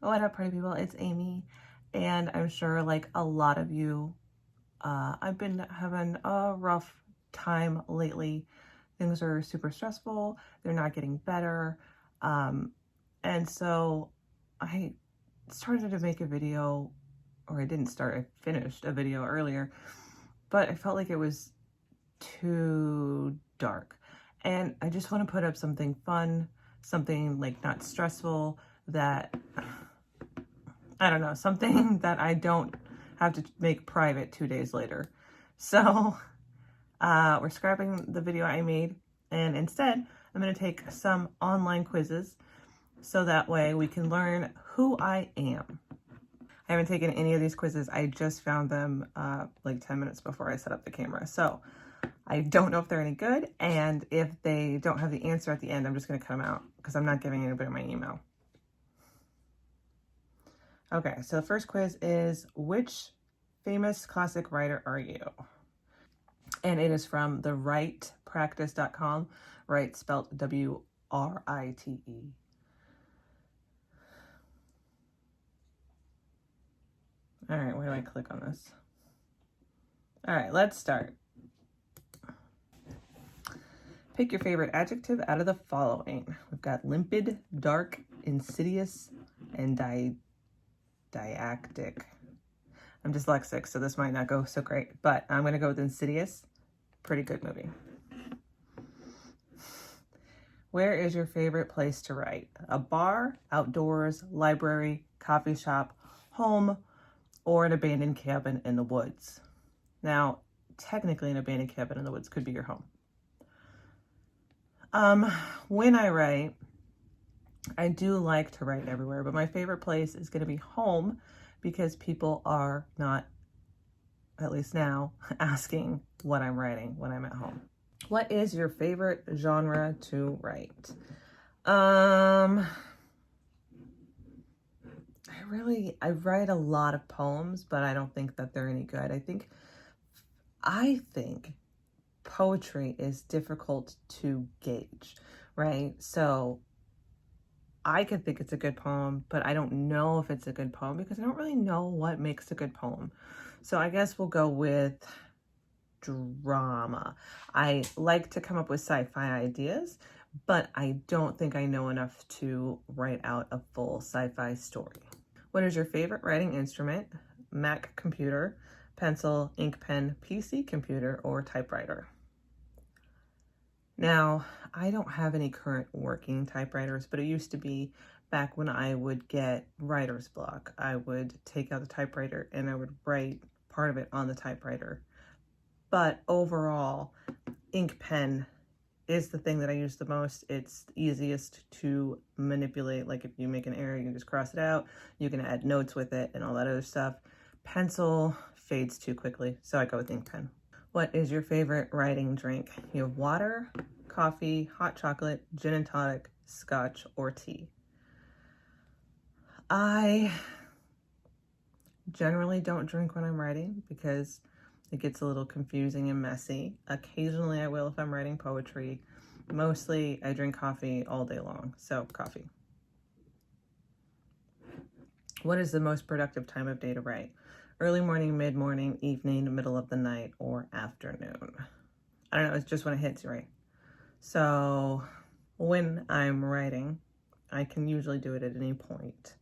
What up, party people? It's Amy, and I'm sure, like a lot of you, I've been having a rough time lately. Things are super stressful, they're not getting better. And so I started to make a video, or I didn't start, I finished a video earlier, but I felt like it was too dark. And I just want to put up something fun, something like not stressful, that I don't know, something that I don't have to make private 2 days later. So we're scrapping the video I made, and instead I'm going to take some online quizzes so that way we can learn who I am. I haven't taken any of these quizzes. I just found them like 10 minutes before I set up the camera. So I don't know if they're any good, and if they don't have the answer at the end, I'm just going to cut them out because I'm not giving anybody my email. Okay, so the first quiz is, which famous classic writer are you? And it is from the writepractice.com, write spelled W-R-I-T-E. All right, where do I click on this? All right, let's start. Pick your favorite adjective out of the following. We've got limpid, dark, insidious, and didactic. I'm dyslexic, so this might not go so great, but I'm going to go with insidious. Pretty good movie. Where is your favorite place to write? A bar, outdoors, library, coffee shop, home, or an abandoned cabin in the woods? Now, technically an abandoned cabin in the woods could be your home. When I write, I do like to write everywhere, but my favorite place is going to be home because people are not, at least now, asking what I'm writing when I'm at home. What is your favorite genre to write? I write a lot of poems, but I don't think that they're any good. I think poetry is difficult to gauge, right? So I could think it's a good poem, but I don't know if it's a good poem because I don't really know what makes a good poem. So I guess we'll go with drama. I like to come up with sci-fi ideas, but I don't think I know enough to write out a full sci-fi story. What is your favorite writing instrument? Mac computer, pencil, ink pen, PC computer, or typewriter? Now, I don't have any current working typewriters, but it used to be back when I would get writer's block. I would take out the typewriter and I would write part of it on the typewriter. But overall, ink pen is the thing that I use the most. It's easiest to manipulate. Like if you make an error, you can just cross it out. You can add notes with it and all that other stuff. Pencil fades too quickly, so I go with ink pen. What is your favorite writing drink? You have water, coffee, hot chocolate, gin and tonic, scotch, or tea? I generally don't drink when I'm writing because it gets a little confusing and messy. Occasionally I will if I'm writing poetry. Mostly I drink coffee all day long, so coffee. What is the most productive time of day to write? Early morning, mid-morning, evening, middle of the night, or afternoon? I don't know, it's just when it hits you, right? So when I'm writing, I can usually do it at any point,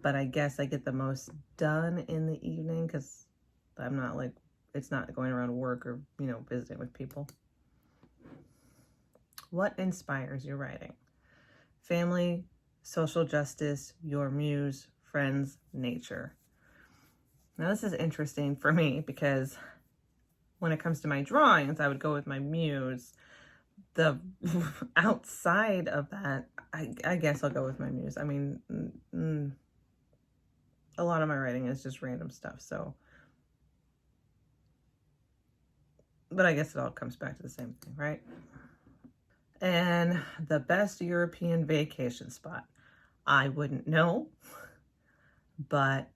but I guess I get the most done in the evening because I'm not like, it's not going around work or, visiting with people. What inspires your writing? Family, social justice, your muse, friends, nature. Now this is interesting for me because when it comes to my drawings, I would go with my muse. The outside of that, I guess I'll go with my muse. I mean, a lot of my writing is just random stuff, so. But I guess it all comes back to the same thing, right? And the best European vacation spot. I wouldn't know, but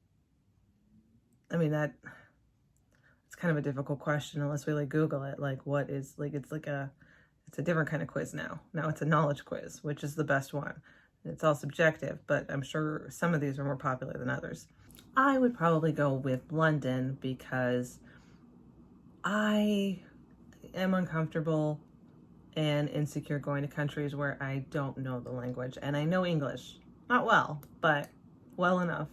I mean, it's kind of a difficult question unless we like Google it. Like what is, like, it's a different kind of quiz now. Now it's a knowledge quiz, which is the best one. It's all subjective, but I'm sure some of these are more popular than others. I would probably go with London because I am uncomfortable and insecure going to countries where I don't know the language. And I know English. Not well, but well enough.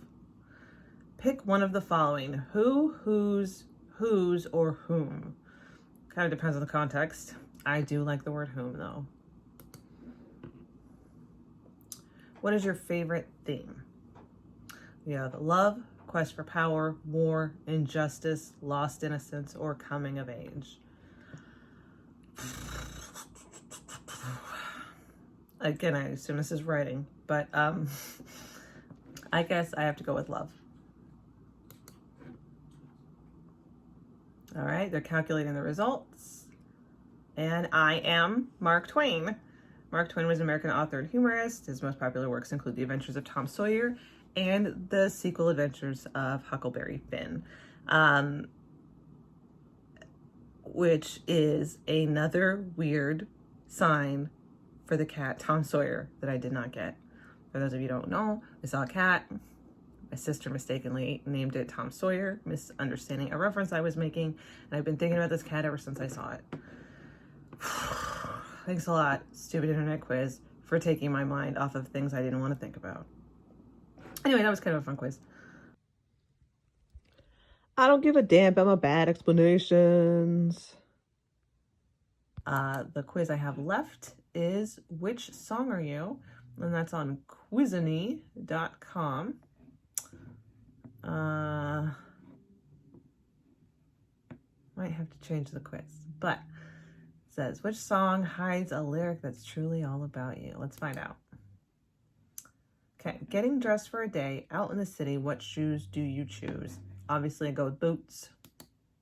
Pick one of the following: who, whose, or whom. Kind of depends on the context. I do like the word whom, though. What is your favorite theme? We have love, quest for power, war, injustice, lost innocence, or coming of age. Again, I assume this is writing, but I guess I have to go with love. All right, they're calculating the results. And I am Mark Twain. Mark Twain was an American author and humorist. His most popular works include The Adventures of Tom Sawyer and the sequel Adventures of Huckleberry Finn, which is another weird sign for the cat Tom Sawyer that I did not get. For those of you who don't know, I saw a cat. My sister mistakenly named it Tom Sawyer, misunderstanding a reference I was making, and I've been thinking about this cat ever since I saw it. Thanks a lot, stupid internet quiz, for taking my mind off of things I didn't want to think about. Anyway, that was kind of a fun quiz. I don't give a damn about my bad explanations. The quiz I have left is which song are you? And that's on Quizany.com. Might have to change the quiz, but it says, which song hides a lyric that's truly all about you? Let's find out. Okay, getting dressed for a day, out in the city, what shoes do you choose? Obviously, I go with boots.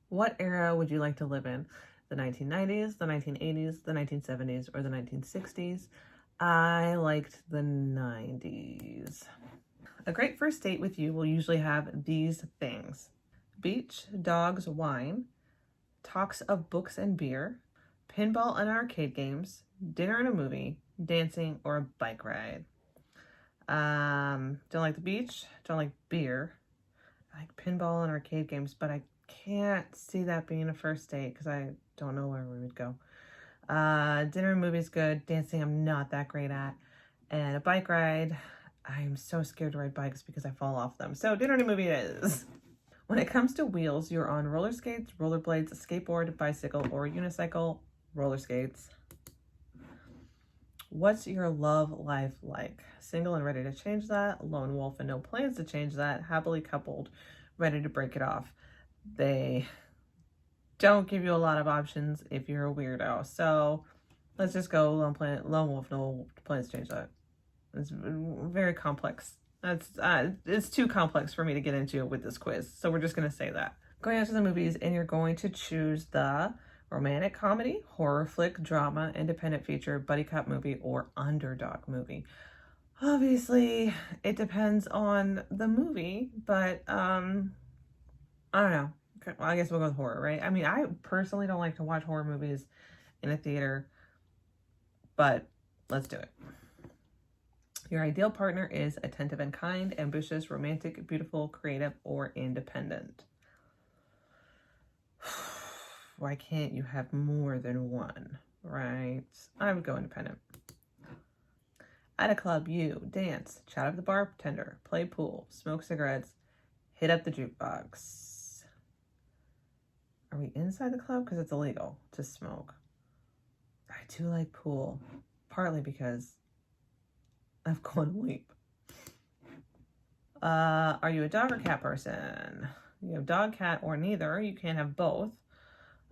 What era would you like to live in? The 1990s, the 1980s, the 1970s, or the 1960s? I liked the 90s. A great first date with you will usually have these things: beach, dogs, wine, talks of books and beer, pinball and arcade games, dinner and a movie, dancing, or a bike ride. Don't like the beach, don't like beer. I like pinball and arcade games, but I can't see that being a first date because I don't know where we would go. Dinner and movie's good. Dancing I'm not that great at. And a bike ride, I'm so scared to ride bikes because I fall off them. So dinner and a movie it is. When it comes to wheels, you're on roller skates, rollerblades, a skateboard, bicycle, or unicycle. Roller skates. What's your love life like? Single and ready to change that, lone wolf and no plans to change that, happily coupled, ready to break it off. They don't give you a lot of options if you're a weirdo. So let's just go lone wolf, no plans to change that. It's very complex. It's too complex for me to get into with this quiz. So we're just going to say that. Going out to the movies, and you're going to choose the romantic comedy, horror flick, drama, independent feature, buddy cop movie, or underdog movie. Obviously, it depends on the movie, but I don't know. Okay, well, I guess we'll go with horror, right? I mean, I personally don't like to watch horror movies in a theater, but let's do it. Your ideal partner is attentive and kind, ambitious, romantic, beautiful, creative, or independent. Why can't you have more than one, right? I would go independent. At a club, you dance, chat with the bartender, play pool, smoke cigarettes, hit up the jukebox. Are we inside the club? Because it's illegal to smoke. I do like pool, partly because I've gone leap. Are you a dog or cat person? You have dog, cat, or neither. You can't have both.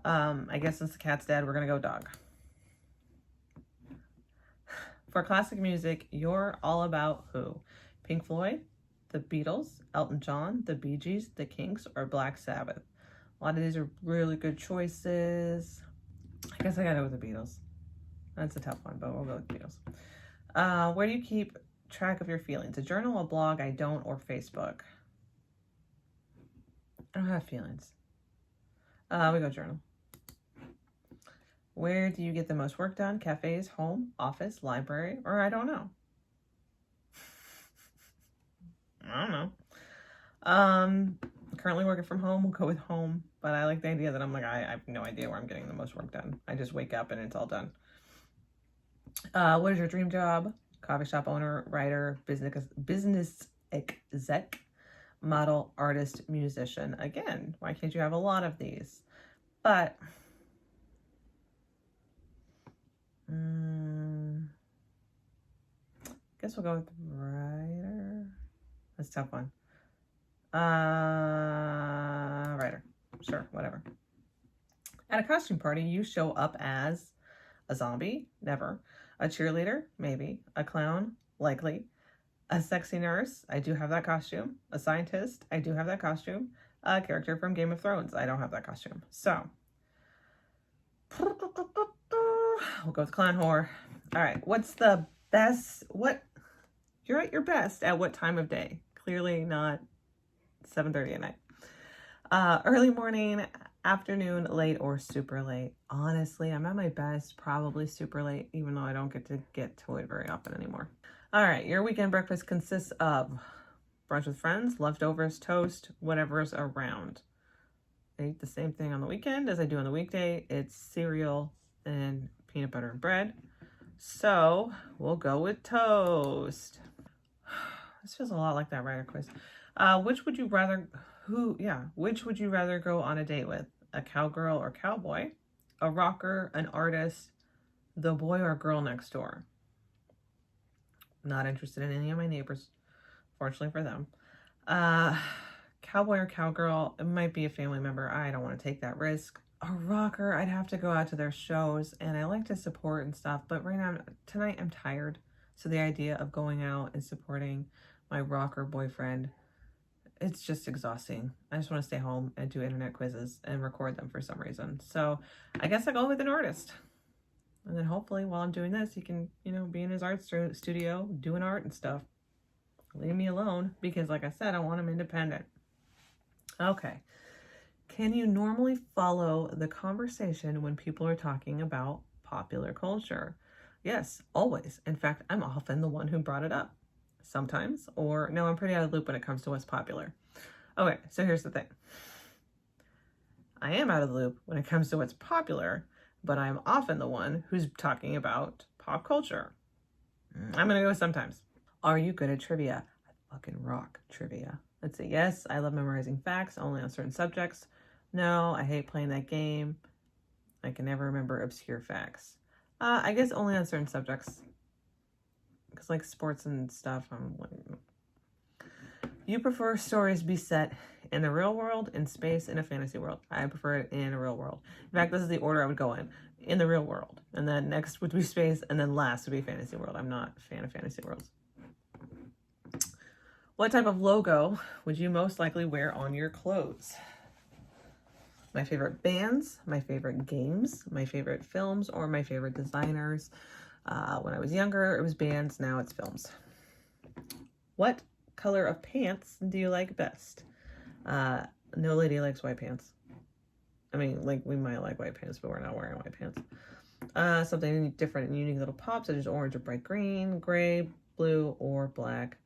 I guess since the cat's dead, we're going to go dog. For classic music, you're all about who? Pink Floyd, the Beatles, Elton John, the Bee Gees, the Kinks, or Black Sabbath? A lot of these are really good choices. I guess I gotta go with the Beatles. That's a tough one, but we'll go with the Beatles. Where do you keep track of your feelings? A journal, a blog, I don't, or Facebook? I don't have feelings. We go journal. Where do you get the most work done? Cafes, home, office, library, or I don't know? I don't know. Currently working from home. We'll go with home. But I like the idea that I'm like, I have no idea where I'm getting the most work done. I just wake up and it's all done. What is your dream job? Coffee shop owner, writer, business exec, model, artist, musician. Again, why can't you have a lot of these? But guess we'll go with writer. That's a tough one. Writer. Sure, whatever. At a costume party, you show up as a zombie? Never. A cheerleader? Maybe. A clown? Likely. A sexy nurse? I do have that costume. A scientist? I do have that costume. A character from Game of Thrones? I don't have that costume. So, we'll go with clown whore. All right, what's the best? You're at your best at what time of day? Clearly not 7:30 at night. Early morning, afternoon, late, or super late. Honestly, I'm at my best probably super late, even though I don't get to it very often anymore. All right, your weekend breakfast consists of brunch with friends, leftovers, toast, whatever's around. I eat the same thing on the weekend as I do on the weekday. It's cereal and peanut butter and bread. So we'll go with toast. This feels a lot like that writer quiz. Which would you rather go on a date with? A cowgirl or cowboy? A rocker, an artist, the boy or girl next door? Not interested in any of my neighbors, fortunately for them. Cowboy or cowgirl, it might be a family member. I don't want to take that risk. A rocker, I'd have to go out to their shows, and I like to support and stuff, but right now, tonight I'm tired. So the idea of going out and supporting my rocker boyfriend, it's just exhausting. I just want to stay home and do internet quizzes and record them for some reason. So I guess I go with an artist. And then hopefully while I'm doing this, he can, be in his art studio doing art and stuff. Leave me alone because, like I said, I want him independent. Okay. Can you normally follow the conversation when people are talking about popular culture? Yes, always. In fact, I'm often the one who brought it up. Sometimes, or no, I'm pretty out of the loop when it comes to what's popular. Okay, so here's the thing. I am out of the loop when it comes to what's popular, but I'm often the one who's talking about pop culture. I'm gonna go with sometimes. Are you good at trivia? I fucking rock trivia. Let's see. Yes, I love memorizing facts only on certain subjects. No, I hate playing that game. I can never remember obscure facts. I guess only on certain subjects. Because like sports and stuff, I'm like... You prefer stories be set in the real world, in space, in a fantasy world? I prefer it in a real world. In fact, this is the order I would go in the real world. And then next would be space, and then last would be fantasy world. I'm not a fan of fantasy worlds. What type of logo would you most likely wear on your clothes? My favorite bands, my favorite games, my favorite films, or my favorite designers. When I was younger, it was bands. Now it's films. What color of pants do you like best? No lady likes white pants. I mean, like, we might like white pants, but we're not wearing white pants. Something different and unique little pops, such as orange or bright green, gray, blue, or black.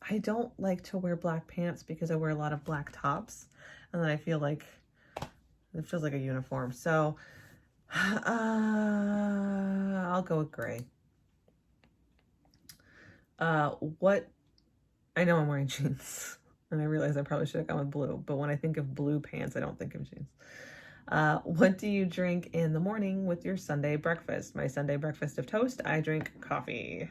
I don't like to wear black pants because I wear a lot of black tops, and then I feel like it feels like a uniform. So I'll go with gray. I know I'm wearing jeans, and I realize I probably should have gone with blue, but when I think of blue pants, I don't think of jeans. What do you drink in the morning with your Sunday breakfast? My Sunday breakfast of toast, I drink coffee.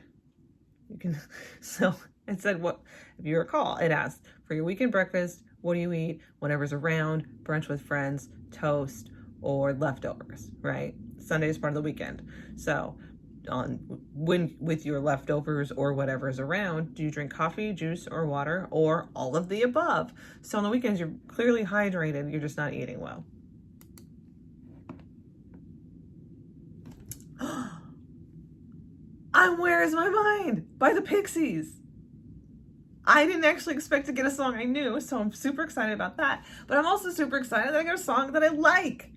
So it said, what, if you recall, it asked, for your weekend breakfast, what do you eat? Whatever's around, brunch with friends, toast, or leftovers, right? Sunday is part of the weekend. So with your leftovers or whatever's around, do you drink coffee, juice, or water, or all of the above? So on the weekends, you're clearly hydrated, you're just not eating well. Where Is My Mind by the Pixies. I didn't actually expect to get a song I knew, so I'm super excited about that. But I'm also super excited that I got a song that I like.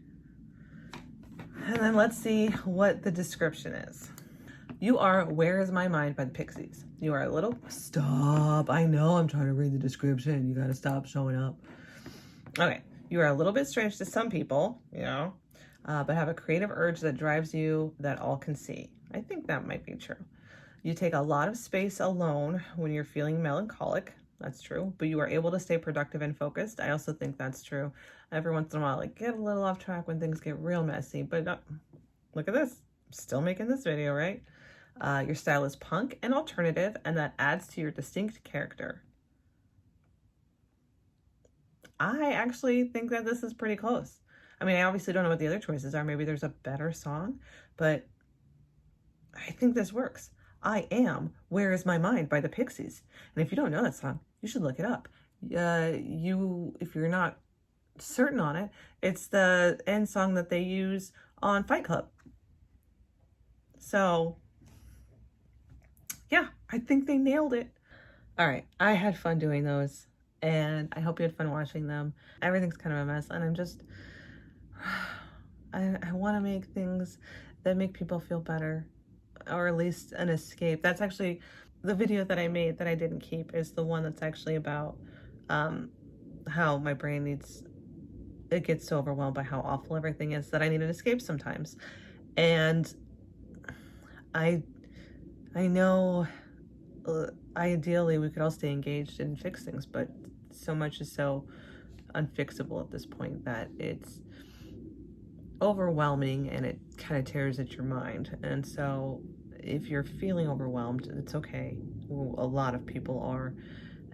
And then let's see what the description is. You are Where Is My Mind by the Pixies. You are a little... Stop. I know I'm trying to read the description. You gotta stop showing up. Okay. You are a little bit strange to some people, you know, but have a creative urge that drives you that all can see. I think that might be true. You take a lot of space alone when you're feeling melancholic. That's true. But you are able to stay productive and focused. I also think that's true. Every once in a while, like, get a little off track when things get real messy. But look at this. I'm still making this video, right? Your style is punk and alternative, and that adds to your distinct character. I actually think that this is pretty close. I mean, I obviously don't know what the other choices are. Maybe there's a better song, but I think this works. I am Where Is My Mind by the Pixies. And if you don't know that song, you should look it up. If you're not certain on it, it's the end song that they use on Fight Club. So yeah, I think they nailed it. All right, I had fun doing those, and I hope you had fun watching them. Everything's kind of a mess, and I'm just, I want to make things that make people feel better, or at least an escape. That's actually the video that I made that I didn't keep, is the one that's actually about how my brain it gets so overwhelmed by how awful everything is that I need an escape sometimes. And I know ideally we could all stay engaged and fix things, but so much is so unfixable at this point that it's overwhelming, and it kind of tears at your mind. And so if you're feeling overwhelmed, it's okay. A lot of people are,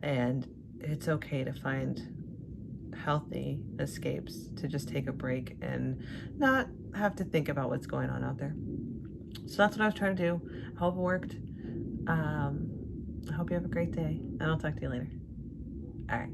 and it's okay to find healthy escapes, to just take a break and not have to think about what's going on out there. So that's what I was trying to do. I hope it worked. I hope you have a great day, and I'll talk to you later. All right.